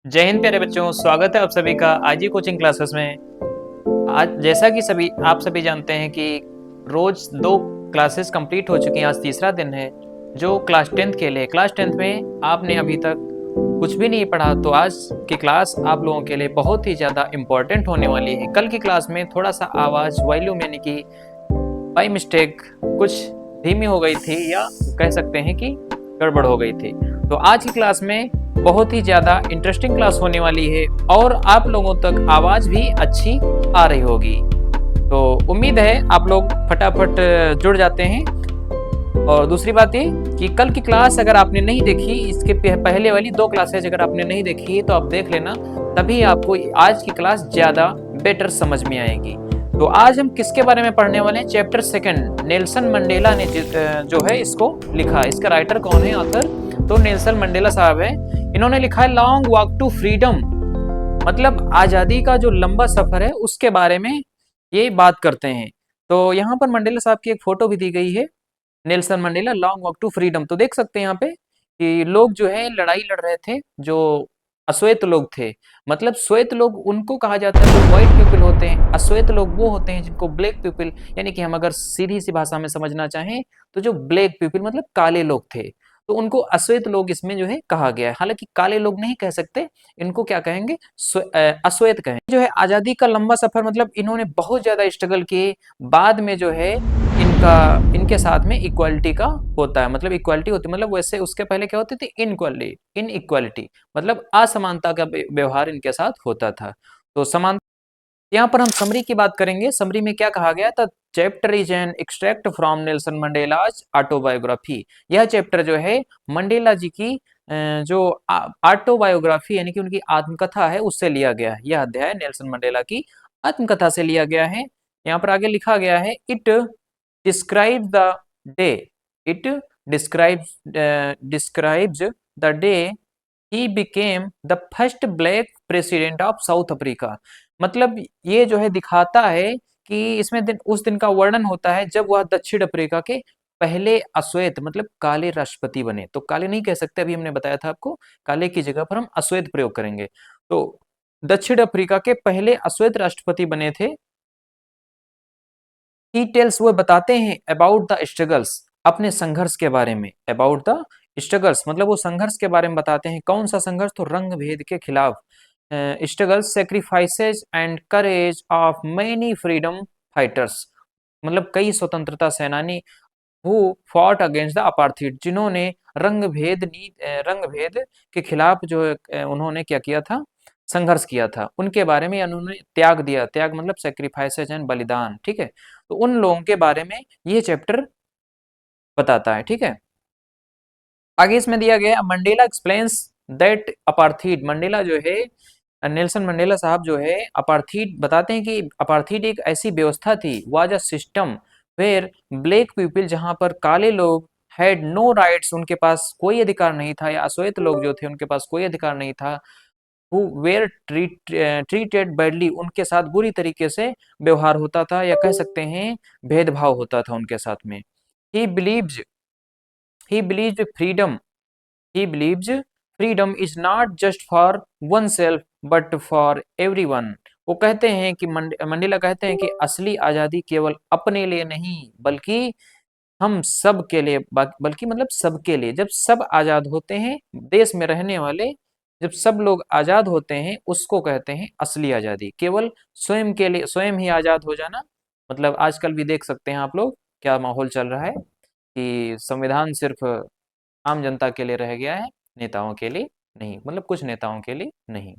जय हिंद प्यारे बच्चों, स्वागत है आप सभी का आईजी कोचिंग क्लासेस में। आज जैसा कि आप सभी जानते हैं कि रोज 2 क्लासेस कंप्लीट हो चुकी हैं। आज तीसरा दिन है जो क्लास 10th के लिए। क्लास 10th में आपने अभी तक कुछ भी नहीं पढ़ा तो आज की क्लास आप लोगों के लिए बहुत ही ज़्यादा इम्पोर्टेंट होने वाली है। कल की क्लास में थोड़ा सा आवाज़ वॉल्यूम यानी कि बाई मिस्टेक कुछ धीमी हो गई थी या कह सकते हैं कि गड़बड़ हो गई थी। तो आज की क्लास में बहुत ही ज़्यादा इंटरेस्टिंग क्लास होने वाली है और आप लोगों तक आवाज़ भी अच्छी आ रही होगी। तो उम्मीद है आप लोग फटाफट जुड़ जाते हैं। और दूसरी बात ये कि कल की क्लास अगर आपने नहीं देखी, इसके पहले वाली 2 क्लासेज अगर आपने नहीं देखी तो आप देख लेना, तभी आपको आज की क्लास ज़्यादा बेटर समझ में आएगी। तो आज हम किसके बारे में पढ़ने वाले हैं? चैप्टर 2 नेल्सन मंडेला ने जो है इसको लिखा। इसका राइटर कौन है? ऑथर तो नेल्सन मंडेला साहब है। इन्होंने लिखा है लॉन्ग वॉक टू फ्रीडम, मतलब आज़ादी का जो लंबा सफर है उसके बारे में ये बात करते हैं। तो यहाँ पर मंडेला साहब की एक फोटो भी दी गई है, Nelson Mandela long walk to freedom. तो देख सकते हैं यहाँ पे कि लोग जो है लड़ाई लड़ रहे थे, जो अश्वेत लोग थे। मतलब श्वेत लोग उनको कहा जाता है जो व्हाइट पीपल होते हैं, अश्वेत लोग वो होते हैं जिनको ब्लैक पीपल, यानी कि हम अगर सीधी सी भाषा में समझना चाहें तो जो ब्लैक पीपल मतलब काले लोग थे, तो उनको अश्वेत लोग इसमें जो है कहा गया है। हालांकि काले लोग नहीं कह सकते, इनको क्या कहेंगे? अश्वेत कहें। जो है आजादी का लंबा सफर, मतलब इन्होंने बहुत ज्यादा स्ट्रगल किए। बाद में जो है इनके साथ में इक्वालिटी का होता है, मतलब इक्वालिटी होती है, मतलब वैसे उसके पहले क्या होती थी? इनइक्वालिटी मतलब असमानता का व्यवहार इनके साथ होता था। तो समान यहाँ पर हम समरी की बात करेंगे। समरी में क्या कहा गया था? Chapter is an extract from Nelson Mandela's autobiography. यह चैप्टर जो है मंडेला जी की जो ऑटोबायोग्राफी यानी कि उनकी आत्मकथा है उससे लिया गया है। यह अध्याय नेल्सन मंडेला की आत्मकथा से लिया गया है। यहाँ पर आगे लिखा गया है it describe the day, it describes the day he became the first black president of South Africa. मतलब ये जो है दिखाता है कि इसमें उस दिन का वर्णन होता है जब वह दक्षिण अफ्रीका के पहले अश्वेत मतलब काले राष्ट्रपति बने। तो काले नहीं कह सकते, अभी हमने बताया था आपको, काले की जगह पर हम अश्वेत प्रयोग करेंगे। तो दक्षिण अफ्रीका के पहले अश्वेत राष्ट्रपति बने थे। डिटेल्स वो बताते हैं अबाउट द स्ट्रगल्स, अपने संघर्ष के बारे में। अबाउट द स्ट्रगल्स मतलब वो संघर्ष के बारे में बताते हैं। कौन सा संघर्ष? तो रंग भेद के खिलाफ। Struggles, सेक्रीफाइसेज and courage of many freedom fighters, मतलब कई स्वतंत्रता सेनानी who fought against the apartheid, जिन्होंने रंग भेद के खिलाफ जो उन्होंने क्या किया था? संघर्ष किया था। उनके बारे में उन्होंने त्याग दिया। त्याग मतलब सेक्रीफाइसेज एंड बलिदान, ठीक है। तो उन लोगों के बारे में ये चैप्टर बताता है, ठीक है। आगे इसमें दिया गया Mandela explains that apartheid. Mandela जो है नेल्सन मंडेला साहब जो है अपार्थीड बताते हैं कि अपार्थीड एक ऐसी व्यवस्था थी, was a system where black people, जहां पर काले लोग हैड नो राइट्स, उनके पास कोई अधिकार नहीं था, या अश्वेत लोग जो थे उनके पास कोई अधिकार नहीं था। हु वेयर ट्रीटेड बैडली, उनके साथ बुरी तरीके से व्यवहार होता था, या कह सकते हैं भेदभाव होता था उनके साथ में। He believes he believes freedom He believes freedom is not just for oneself but for everyone. वो कहते हैं कि मंडेला कहते हैं कि असली आजादी केवल अपने लिए नहीं बल्कि हम सब के लिए, बल्कि मतलब सबके लिए। जब सब आजाद होते हैं देश में रहने वाले, जब सब लोग आजाद होते हैं उसको कहते हैं असली आजादी। केवल स्वयं के लिए, स्वयं ही आजाद हो जाना, मतलब आजकल भी देख सकते हैं आप लोग क्या माहौल चल रहा है कि संविधान सिर्फ आम जनता के लिए रह गया है, नेताओं के लिए नहीं, मतलब कुछ नेताओं के लिए नहीं।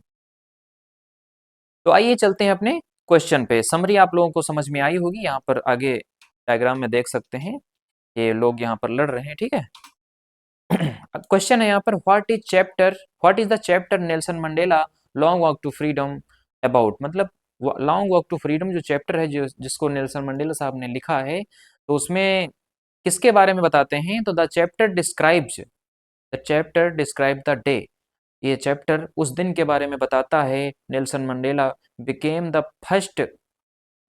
तो आइए चलते हैं अपने क्वेश्चन पे। समरी आप लोगों को समझ में आई होगी, यहाँ पर आगे डायग्राम में देख सकते हैं ये लोग यहाँ पर लड़ रहे हैं, ठीक है। क्वेश्चन है यहाँ पर what is the chapter Nelson Mandela long walk to freedom about, मतलब लॉन्ग वॉक टू फ्रीडम जो चैप्टर है जिसको नेल्सन मंडेला साहब ने लिखा है, तो उसमें किसके बारे में बताते हैं? तो the chapter describe the day, ये चैप्टर उस दिन के बारे में बताता है। Nelson Mandela became the first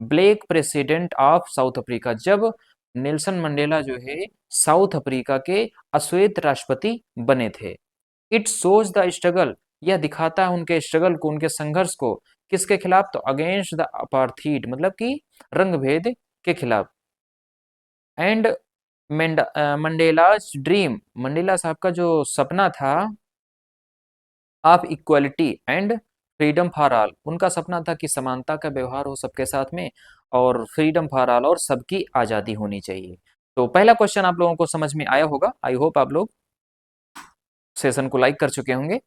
black president of South Africa, जब नेल्सन मंडेला जो है साउथ अफ्रीका के अश्वेत राष्ट्रपति बने थे। इट शोज द स्ट्रगल, यह दिखाता है उनके स्ट्रगल को, उनके संघर्ष को, किसके खिलाफ? तो अगेंस्ट द अपार्थीड, मतलब कि रंग भेद के खिलाफ। एंड मंडेलास ड्रीम, मंडेला साहब का जो सपना था of equality and freedom for all, उनका सपना था कि समानता का व्यवहार हो सबके साथ में, और फ्रीडम फॉर ऑल, और सबकी आज़ादी होनी चाहिए। तो पहला क्वेश्चन आप लोगों को समझ में आया होगा। आई होप आप लोग सेशन को लाइक कर चुके होंगे।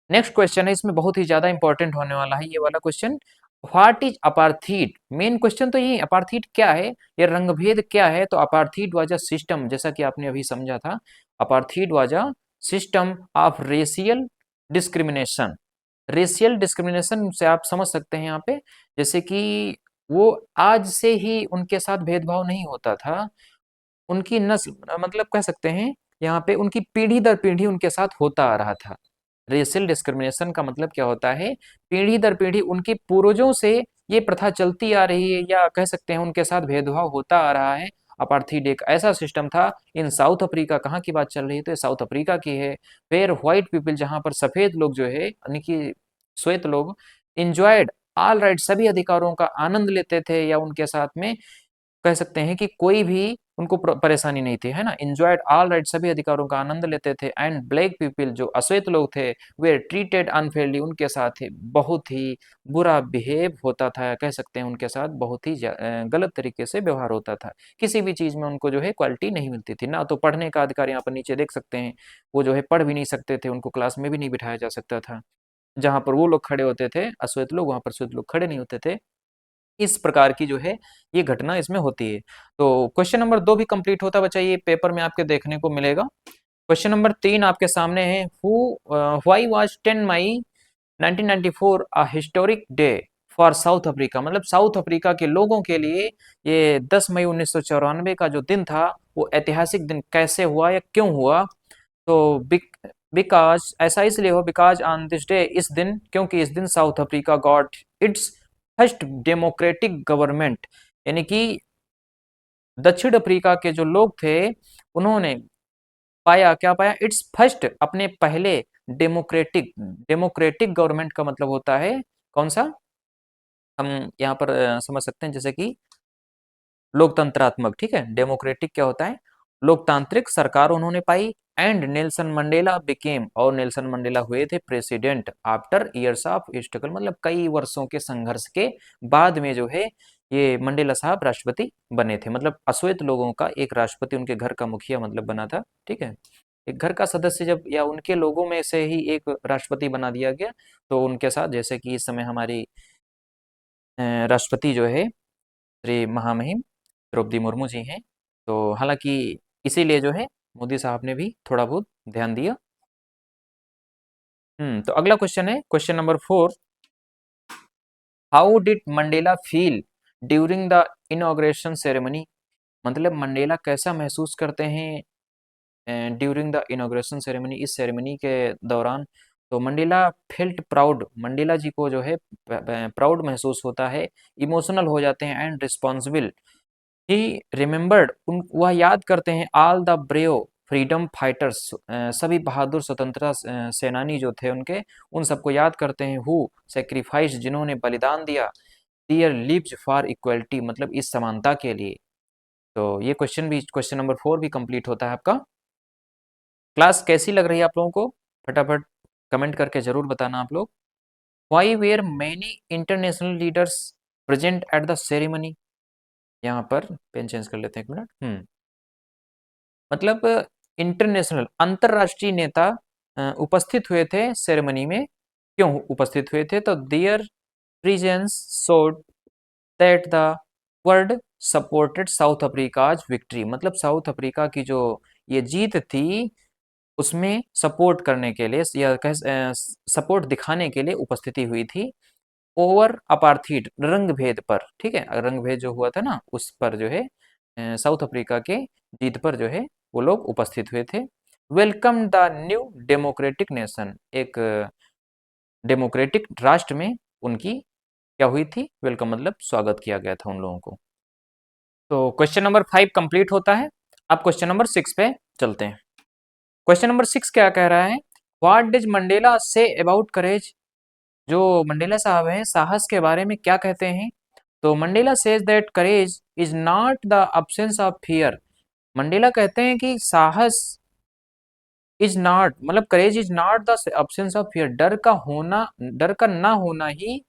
नेक्स्ट क्वेश्चन है, इसमें बहुत ही ज्यादा इंपॉर्टेंट होने वाला है ये वाला question. What is apartheid? Main question तो ये, अपार्थीड क्या है, ये रंगभेद क्या है? तो अपार्थीड वाज अ सिस्टम, जैसा कि आपने अभी समझा था, apartheid was a system of racial discrimination. Racial discrimination से आप समझ सकते हैं यहाँ पे, जैसे कि वो आज से ही उनके साथ भेदभाव नहीं होता था, उनकी नस्ल, मतलब कह सकते हैं यहाँ पे उनकी पीढ़ी दर पीढ़ी उनके साथ होता आ रहा था। रेशियल डिस्क्रिमिनेशन का मतलब क्या होता है? पीढ़ी दर पीढ़ी उनके पूर्वजों से ये प्रथा चलती आ रही है, या कह सकते हैं उनके साथ भेदभाव होता आ रहा है। अपार्थीड एक ऐसा सिस्टम था इन साउथ अफ्रीका, कहाँ की बात चल रही है? तो ये साउथ अफ्रीका की है। वेयर व्हाइट पीपल, जहाँ पर सफेद लोग जो है, यानी कि श्वेत लोग, इंजॉयड ऑल राइट, सभी अधिकारों का आनंद लेते थे, या उनके साथ में कह सकते हैं कि कोई भी उनको परेशानी नहीं थी, है ना। एंजॉयड ऑल राइट, सभी अधिकारों का आनंद लेते थे। एंड ब्लैक पीपल, जो अश्वेत लोग थे, वे ट्रीटेड अनफेयरली, उनके साथ बहुत ही बुरा बिहेव होता था, कह सकते हैं उनके साथ बहुत ही गलत तरीके से व्यवहार होता था। किसी भी चीज में उनको जो है क्वालिटी नहीं मिलती थी ना। तो पढ़ने का अधिकार, यहाँ पर नीचे देख सकते हैं, वो जो है पढ़ भी नहीं सकते थे, उनको क्लास में भी नहीं बिठाया जा सकता था। जहां पर वो लोग खड़े होते थे अश्वेत लोग, वहां पर श्वेत लोग खड़े नहीं होते थे। इस प्रकार की जो है ये घटना इसमें होती है। तो क्वेश्चन नंबर 2 भी कंप्लीट होता बच्चा, ये पेपर में आपके देखने को मिलेगा। क्वेश्चन नंबर 3 आपके सामने है, who why was 10 May 1994 a historic day for South Africa, मतलब साउथ अफ्रीका के लोगों के लिए ये 10 मई 1994 का जो दिन था, वो ऐतिहासिक दिन कैसे हुआ या क्यों हुआ? तो बिकॉज, ऐसा इसलिए हो, बिकॉज ऑन दिस डे, इस दिन, क्योंकि इस दिन south Africa got its first democratic government, यानी कि दक्षिण अफ्रीका के जो लोग थे, उन्होंने पाया, क्या पाया? इट्स फर्स्ट, अपने पहले डेमोक्रेटिक, डेमोक्रेटिक गवर्नमेंट का मतलब होता है कौन सा? हम यहाँ पर समझ सकते हैं जैसे कि लोकतंत्रात्मक, ठीक है। डेमोक्रेटिक क्या होता है? लोकतांत्रिक सरकार उन्होंने पाई। एंड नेल्सन मंडेला बिकेम, और नेल्सन मंडेला हुए थे president after years of struggle, मतलब कई वर्षों के संघर्ष के बाद में जो है ये मंडेला साहब राष्ट्रपति बने थे। मतलब अश्वेत लोगों का एक राष्ट्रपति, उनके घर का मुखिया मतलब बना था, ठीक है। एक घर का सदस्य जब, या उनके लोगों में से ही एक राष्ट्रपति बना दिया गया, तो उनके साथ, जैसे कि इस समय हमारी राष्ट्रपति जो है श्री महामहिम द्रौपदी मुर्मू जी हैं। तो हालांकि इसीलिए जो है मोदी साहब ने भी थोड़ा बहुत ध्यान दिया। तो अगला क्वेश्चन है, question number 4, how did Mandela feel during the inauguration ceremony, मतलब मंडेला कैसा महसूस करते हैं ड्यूरिंग द इनॉग्रेशन सेरेमनी, इस सेरेमनी के दौरान? तो मंडेला फेल्ट प्राउड, मंडेला जी को जो है प्राउड महसूस होता है, इमोशनल हो जाते हैं, एंड रिस्पॉन्सिबल, ही रिमेम्बर्ड, उन वह याद करते हैं, all the brave freedom fighters, सभी बहादुर स्वतंत्रता सेनानी जो थे उनके, उन सबको याद करते हैं, हु सेक्रीफाइस, जिन्होंने बलिदान दिया, दियर लिव्स फॉर इक्वलिटी, मतलब इस समानता के लिए। तो ये क्वेश्चन भी, क्वेश्चन नंबर 4 भी कंप्लीट होता है आपका। क्लास कैसी लग रही है आप लोगों को? फटाफट कमेंट करके जरूर बताना आप लोग। Why were many international leaders present at the ceremony, यहाँ पर पेन चेंज कर लेते हैं, एक मिनट। मतलब इंटरनेशनल, अंतरराष्ट्रीय नेता उपस्थित हुए थे सेरेमनी में। क्यों उपस्थित हुए थे? तो there presence showed that the world supported south Africa's victory, मतलब साउथ अफ्रीका की जो ये जीत थी, उसमें सपोर्ट करने के लिए, या कह सपोर्ट दिखाने के लिए उपस्थिति हुई थी, ओवर अपार्थीड, रंग भेद पर, ठीक है। रंग भेद जो हुआ था ना, उस पर जो है साउथ अफ्रीका के जीत पर जो है वो लोग उपस्थित हुए थे। Welcome the new democratic nation, एक डेमोक्रेटिक राष्ट्र में उनकी क्या हुई थी? वेलकम, मतलब स्वागत किया गया था उन लोगों को। तो क्वेश्चन नंबर 5 कंप्लीट होता है। अब क्वेश्चन नंबर 6 पे चलते हैं। क्वेश्चन नंबर 6 क्या कह रहा है? What does Mandela say about courage, जो मंडेला साहब हैं साहस के बारे में क्या कहते हैं? तो Mandela says that courage is not the absence of fear. Mandela कहते हैं कि साहस इज नॉट मतलब courage is not the absence of fear, डर का ना होना ही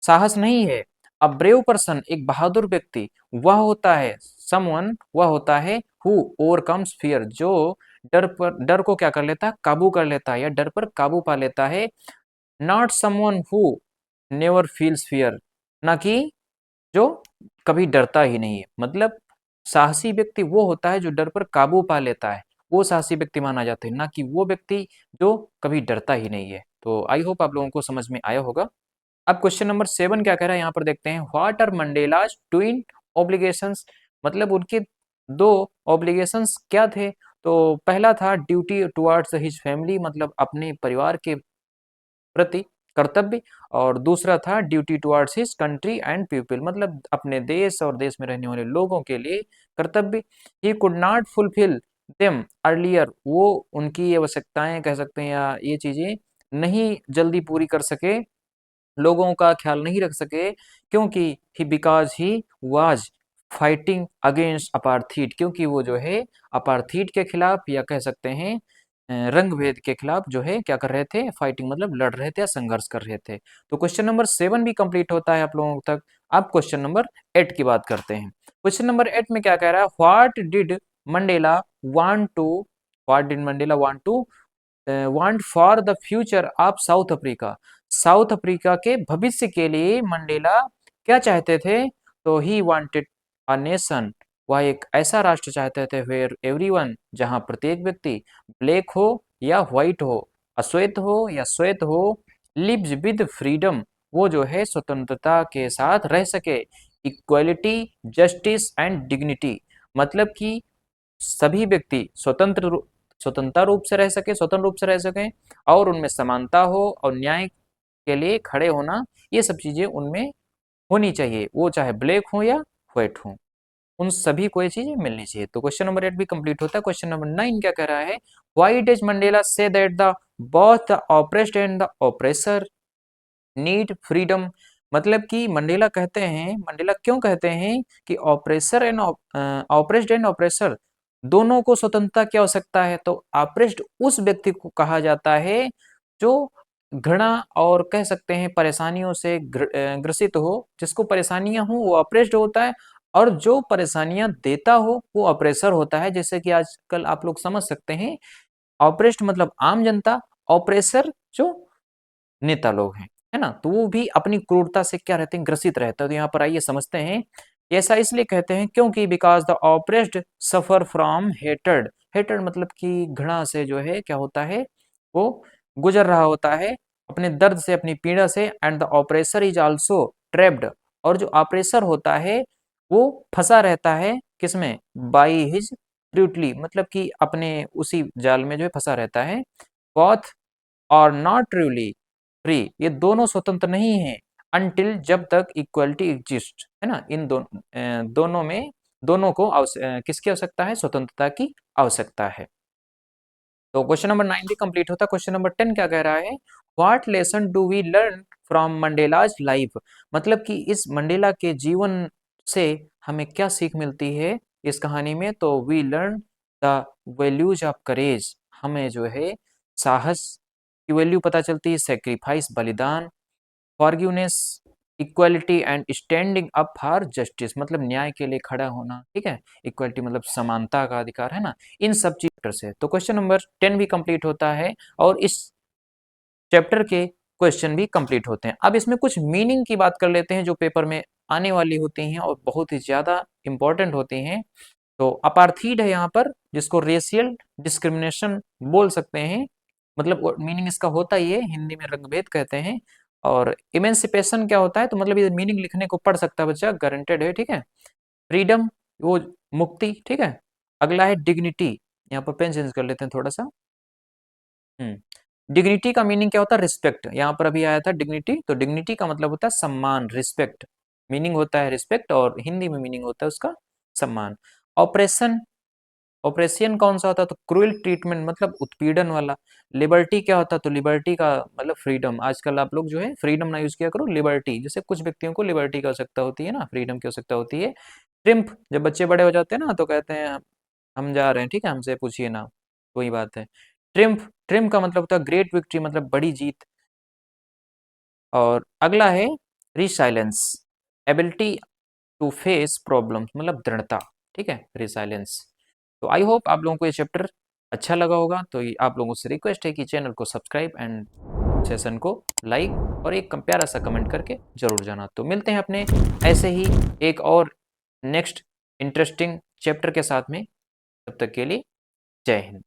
साहस नहीं है। अ ब्रेव पर्सन, एक बहादुर व्यक्ति वह होता है, समवन वह होता है हु ओवरकम्स फियर, जो डर को क्या कर लेता है, काबू कर लेता है या डर पर काबू पा लेता है। Not someone who never feels fear, ना कि जो कभी डरता ही नहीं है। मतलब साहसी व्यक्ति वो होता है जो डर पर काबू पा लेता है, वो साहसी व्यक्ति माना जाता है, ना कि वो व्यक्ति जो कभी डरता ही नहीं है। तो आई होप आप लोगों को समझ में आया होगा। अब क्वेश्चन नंबर 7 क्या कह रहा है यहाँ पर देखते हैं। What are Mandela's twin obligations, मतलब उनके दो ऑब्लिगेशंस क्या थे? तो पहला था ड्यूटी टुवर्ड्स हिज फैमिली, मतलब अपने परिवार के प्रति कर्तव्य, और दूसरा था duty towards his country and people, मतलब अपने देश और देश में रहने वाले लोगों के लिए कर्तव्य। He could not fulfil them earlier, वो उनकी आवश्यकताएं कह सकते हैं या ये चीजें नहीं जल्दी पूरी कर सके, लोगों का ख्याल नहीं रख सके, क्योंकि he because he was fighting against apartheid, क्योंकि वो जो है अपार्थीड के खिलाफ या कह सकते हैं रंग भेद के खिलाफ जो है क्या कर रहे थे, फाइटिंग मतलब लड़ रहे थे या संघर्ष कर रहे थे। तो क्वेश्चन नंबर 7 भी कंप्लीट होता है आप लोगों तक। अब क्वेश्चन नंबर 8 की बात करते हैं। क्वेश्चन नंबर 8 में क्या कह रहा है, Mandela want to what did Mandela want for the future of South Africa, South Africa के भविष्य के लिए मंडेला क्या चाहते थे? तो ही वांटेड अ नेशन, वह एक ऐसा राष्ट्र चाहते थे वेयर एवरीवन, जहां प्रत्येक व्यक्ति ब्लैक हो या व्हाइट हो, अश्वेत हो या श्वेत हो, लिव्स विद फ्रीडम, वो जो है स्वतंत्रता के साथ रह सके, इक्वलिटी जस्टिस एंड डिग्निटी, मतलब कि सभी व्यक्ति स्वतंत्र रूप से रह सकें और उनमें समानता हो और न्याय के लिए खड़े होना, ये सब चीजें उनमें होनी चाहिए, वो चाहे ब्लैक हो या व्हाइट हो, उन सभी को ये चीजें मिलनी चाहिए। तो क्वेश्चन नंबर 8 भी कंप्लीट होता है। क्वेश्चन नंबर 9 क्या कह रहा है, why does Mandela say that the both the oppressed and the oppressor need freedom, मतलब कि मंडेला क्यों कहते हैं कि ऑपरेस्ड एंड ऑपरेसर दोनों को स्वतंत्रता की आवश्यकता है? तो ऑपरेस्ड उस व्यक्ति को कहा जाता है जो घृणा और कह सकते हैं परेशानियों से ग्रसित हो, जिसको परेशानियां हो वो ऑपरेस्ड होता है, और जो परेशानियां देता हो वो ऑपरेसर होता है। जैसे कि आजकल आप लोग समझ सकते हैं, ऑपरेस्ड मतलब आम जनता, ऑपरेसर जो नेता लोग हैं, है ना, तो वो भी अपनी क्रूरता से क्या रहते हैं, ग्रसित रहते हैं। तो यहाँ पर आइए समझते हैं, ऐसा इसलिए कहते हैं क्योंकि because the oppressed suffer from hatred, hatred मतलब कि घृणा से जो है क्या होता है, वो गुजर रहा होता है अपने दर्द से, अपनी पीड़ा से। And the oppressor is also trapped, और जो ऑपरेसर होता है वो फंसा रहता है किसमें, बाई हिज ब्रूटली, मतलब कि अपने उसी जाल में जो है फंसा रहता है। बोथ और नॉट ट्रूली फ्री, ये दोनों स्वतंत्र नहीं है अनटिल, जब तक इक्वलिटी एग्जिस्ट, है ना, दोनों में दोनों को किसकी आवश्यकता है, स्वतंत्रता की आवश्यकता है। तो क्वेश्चन नंबर 9 भी कंप्लीट होता है। क्वेश्चन नंबर 10 क्या कह रहा है, what lesson do we learn from Mandela's life, मतलब कि इस मंडेला के जीवन से हमें क्या सीख मिलती है इस कहानी में? तो we learn the values of courage, हमें जो है साहस की वैल्यू पता चलती है, सेक्रीफाइस बलिदान, forgiveness, equality and standing up for justice, मतलब न्याय के लिए खड़ा होना, ठीक है, इक्वालिटी मतलब समानता का अधिकार, है ना, इन सब चैप्टर से। तो क्वेश्चन नंबर 10 भी कंप्लीट होता है और इस चैप्टर के क्वेश्चन भी कंप्लीट होते हैं। अब इसमें कुछ मीनिंग की बात कर लेते हैं जो पेपर में आने वाली होती हैं और बहुत ही ज्यादा इंपॉर्टेंट होती हैं। तो अपार्थीड है यहाँ पर, जिसको रेशियल डिस्क्रिमिनेशन बोल सकते हैं, मतलब मीनिंग इसका होता ही है, हिंदी में रंगभेद कहते हैं। और इमेंसिपेशन क्या होता है, तो मतलब ये मीनिंग लिखने को पढ़ सकता है बच्चा, गारंटेड है, ठीक है। फ्रीडम वो मुक्ति, ठीक है। अगला है डिग्निटी, यहाँ पर पेन चेंज कर लेते हैं थोड़ा सा। डिग्निटी का मीनिंग क्या होता है, रिस्पेक्ट, यहाँ पर अभी आया था डिग्निटी, तो डिग्निटी का मतलब होता है सम्मान, रिस्पेक्ट, मीनिंग होता है रिस्पेक्ट और हिंदी में मीनिंग होता है उसका सम्मान। ऑपरेशन ऑपरेशन कौन सा होता है? तो क्रूएल ट्रीटमेंट मतलब उत्पीड़न वाला। लिबर्टी क्या होता है? तो लिबर्टी का मतलब फ्रीडम। आजकल आप लोग जो है फ्रीडम ना यूज किया करो, लिबर्टी। जैसे कुछ व्यक्तियों को लिबर्टी की आवश्यकता होती है ना, फ्रीडम की आवश्यकता होती है। ट्रिम्प, जब बच्चे बड़े हो जाते हैं ना तो कहते हैं हम जा रहे हैं, ठीक है, हमसे पूछिए ना, वही बात है। ट्रिम्प, ट्रिम्प का मतलब होता है ग्रेट विक्ट्री, मतलब बड़ी जीत। और अगला है resilience, ability to face problems, मतलब दृढ़ता, ठीक है, रिसाइलेंस। तो आई होप आप लोगों को ये चैप्टर अच्छा लगा होगा। तो आप लोगों से रिक्वेस्ट है कि चैनल को सब्सक्राइब एंड सेशन को लाइक और एक प्यारा सा कमेंट करके जरूर जाना। तो मिलते हैं अपने ऐसे ही एक और नेक्स्ट इंटरेस्टिंग चैप्टर के साथ में। तब तक के लिए जय हिंद।